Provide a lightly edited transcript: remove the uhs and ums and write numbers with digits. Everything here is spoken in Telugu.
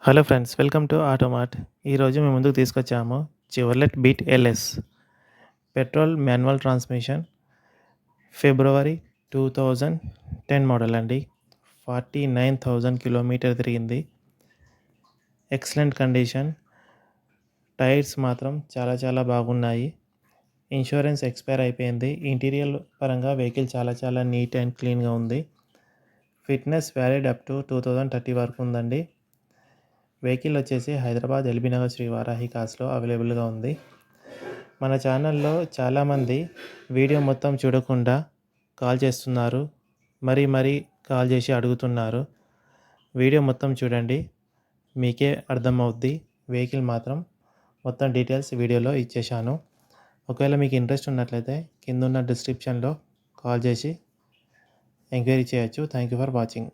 Hello friends, welcome to Automart. ఈరోజు మేము ముందుకు తీసుకొచ్చాము Chevrolet Beat LS petrol manual transmission ఫిబ్రవరి 2010 మోడల్ అండి. 49,000 కిలోమీటర్ తిరిగింది. Excellent condition. టైర్స్ మాత్రం చాలా బాగున్నాయి. ఇన్సూరెన్స్ ఎక్స్పైర్ అయిపోయింది. ఇంటీరియర్ పరంగా వెహికల్ చాలా నీట్ అండ్ క్లీన్గా ఉంది. ఫిట్నెస్ వ్యాలిడ్ అప్ టు 2030 వరకు ఉందండి. వెహికల్ వచ్చేసి హైదరాబాద్ ఎల్బీనగర్ శ్రీ వారాహి కార్స్లో అవైలబుల్గా ఉంది. మన ఛానల్లో చాలామంది వీడియో మొత్తం చూడకుండా కాల్ చేస్తున్నారు. మరీ కాల్ చేసి అడుగుతున్నారు. వీడియో మొత్తం చూడండి, మీకే అర్థమవుద్ది. వెహికల్ మాత్రం మొత్తం డీటెయిల్స్ వీడియోలో ఇచ్చేశాను. ఒకవేళ మీకు ఇంట్రెస్ట్ ఉన్నట్లయితే కింద ఉన్న డిస్క్రిప్షన్లో కాల్ చేసి ఎంక్వైరీ చేయొచ్చు. Thank you for watching.